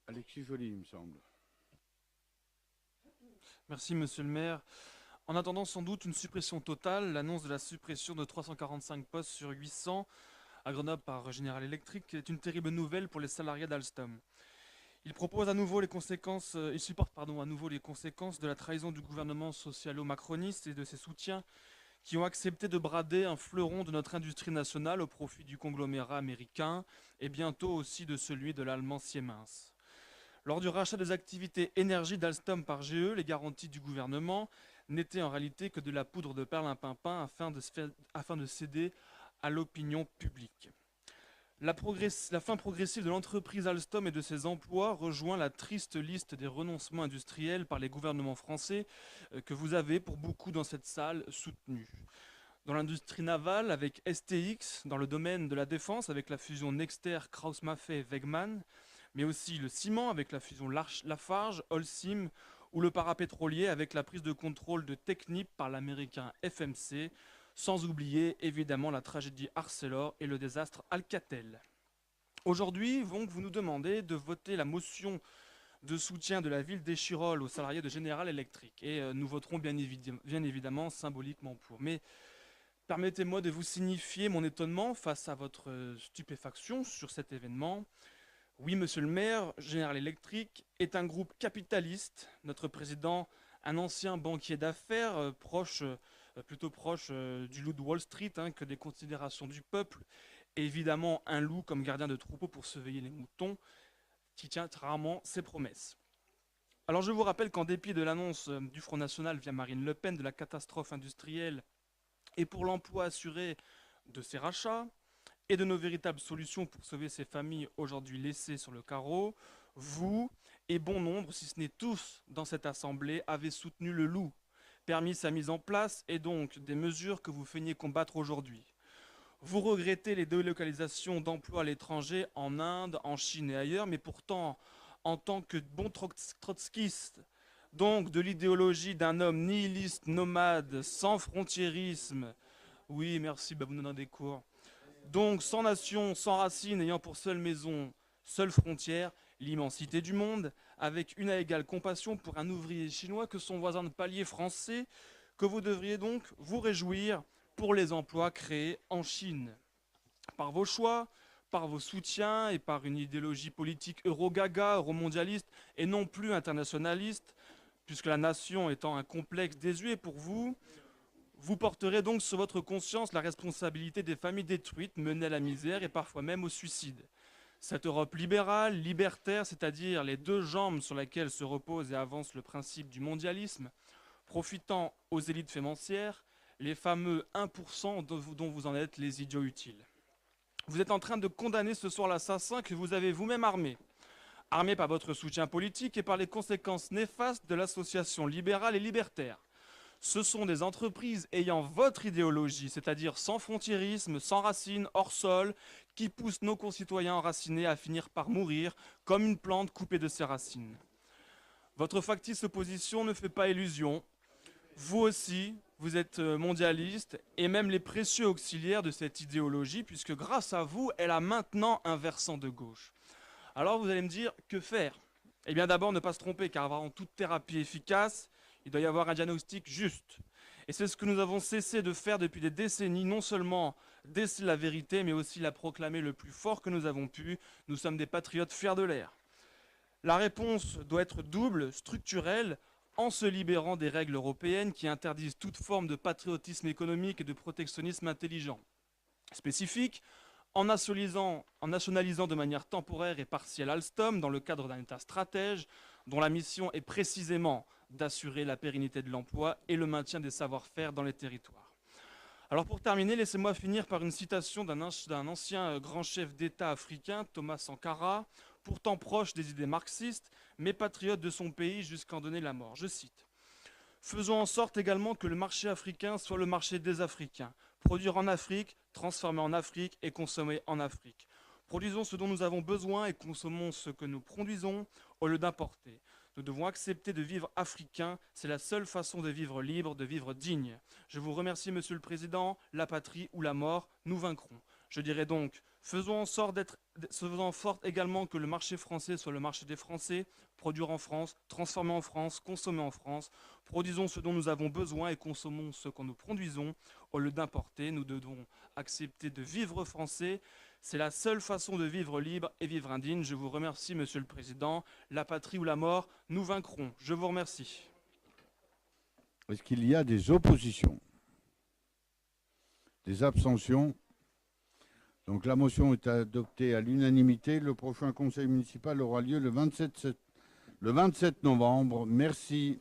Alexis Joly, il me semble. Merci, monsieur le maire. En attendant sans doute une suppression totale, l'annonce de la suppression de 345 postes sur 800 à Grenoble par General Electric est une terrible nouvelle pour les salariés d'Alstom. Il supporte à nouveau les conséquences de la trahison du gouvernement socialo-macroniste et de ses soutiens qui ont accepté de brader un fleuron de notre industrie nationale au profit du conglomérat américain et bientôt aussi de celui de l'allemand Siemens. Lors du rachat des activités énergie d'Alstom par GE, les garanties du gouvernement n'étaient en réalité que de la poudre de perlimpinpin afin de céder à l'opinion publique. La fin progressive de l'entreprise Alstom et de ses emplois rejoint la triste liste des renoncements industriels par les gouvernements français que vous avez, pour beaucoup dans cette salle, soutenus. Dans l'industrie navale avec STX, dans le domaine de la défense avec la fusion Nexter, Krauss-Maffei-Wegmann, mais aussi le ciment avec la fusion Lafarge, Holcim, ou le parapétrolier avec la prise de contrôle de Technip par l'américain FMC, sans oublier évidemment la tragédie Arcelor et le désastre Alcatel. Aujourd'hui, donc, vous nous demandez de voter la motion de soutien de la ville d'Échirolles aux salariés de General Electric. Et nous voterons bien évidemment symboliquement pour. Mais permettez-moi de vous signifier mon étonnement face à votre stupéfaction sur cet événement. Oui, monsieur le maire, General Electric est un groupe capitaliste. Notre président, un ancien banquier d'affaires, plutôt proche du loup de Wall Street que des considérations du peuple. Et évidemment, un loup comme gardien de troupeau pour surveiller les moutons, qui tient rarement ses promesses. Alors je vous rappelle qu'en dépit de l'annonce du Front National via Marine Le Pen de la catastrophe industrielle et pour l'emploi assuré de ces rachats, et de nos véritables solutions pour sauver ces familles aujourd'hui laissées sur le carreau, vous et bon nombre, si ce n'est tous, dans cette assemblée, avez soutenu le loup, permis sa mise en place et donc des mesures que vous feignez combattre aujourd'hui. Vous regrettez les délocalisations d'emplois à l'étranger, en Inde, en Chine et ailleurs, mais pourtant, en tant que bon trotskiste, donc de l'idéologie d'un homme nihiliste, nomade, sans frontiérisme, oui, merci, vous nous donnez des cours, donc sans nation, sans racines, ayant pour seule maison, seule frontière, l'immensité du monde, avec une à égale compassion pour un ouvrier chinois que son voisin de palier français, que vous devriez donc vous réjouir pour les emplois créés en Chine. Par vos choix, par vos soutiens et par une idéologie politique euro-gaga, euro-mondialiste et non plus internationaliste, puisque la nation étant un complexe désuet pour vous, vous porterez donc sur votre conscience la responsabilité des familles détruites, menées à la misère et parfois même au suicide. Cette Europe libérale, libertaire, c'est-à-dire les deux jambes sur lesquelles se repose et avance le principe du mondialisme, profitant aux élites financières, les fameux 1% dont vous en êtes les idiots utiles. Vous êtes en train de condamner ce soir l'assassin que vous avez vous-même armé. Armé par votre soutien politique et par les conséquences néfastes de l'association libérale et libertaire. Ce sont des entreprises ayant votre idéologie, c'est-à-dire sans frontiérisme, sans racines, hors sol, qui poussent nos concitoyens enracinés à finir par mourir comme une plante coupée de ses racines. Votre factice opposition ne fait pas illusion. Vous aussi, vous êtes mondialiste et même les précieux auxiliaires de cette idéologie, puisque grâce à vous, elle a maintenant un versant de gauche. Alors vous allez me dire, que faire? Eh bien d'abord, ne pas se tromper, car avant toute thérapie efficace, il doit y avoir un diagnostic juste. Et c'est ce que nous avons cessé de faire depuis des décennies, non seulement déceler la vérité, mais aussi la proclamer le plus fort que nous avons pu. Nous sommes des patriotes fiers de l'air. La réponse doit être double, structurelle, en se libérant des règles européennes qui interdisent toute forme de patriotisme économique et de protectionnisme intelligent. Spécifique, en nationalisant de manière temporaire et partielle Alstom dans le cadre d'un État stratège dont la mission est précisément d'assurer la pérennité de l'emploi et le maintien des savoir-faire dans les territoires. Alors pour terminer, laissez-moi finir par une citation d'un ancien grand chef d'État africain, Thomas Sankara, pourtant proche des idées marxistes, mais patriote de son pays jusqu'à en donner la mort. Je cite: faisons en sorte également que le marché africain soit le marché des Africains. Produire en Afrique, transformer en Afrique et consommer en Afrique. Produisons ce dont nous avons besoin et consommons ce que nous produisons au lieu d'importer. Nous devons accepter de vivre africain, c'est la seule façon de vivre libre, de vivre digne. Je vous remercie, Monsieur le Président, la patrie ou la mort, nous vaincrons. Je dirais donc, faisons en sorte d'être se faisant forte également que le marché français soit le marché des Français, produire en France, transformer en France, consommer en France. Produisons ce dont nous avons besoin et consommons ce que nous produisons au lieu d'importer. Nous devons accepter de vivre français. C'est la seule façon de vivre libre et vivre indigne. Je vous remercie, Monsieur le Président. La patrie ou la mort, nous vaincrons. Je vous remercie. Est-ce qu'il y a des oppositions? Des abstentions? Donc la motion est adoptée à l'unanimité. Le prochain conseil municipal aura lieu le 27 novembre. Merci.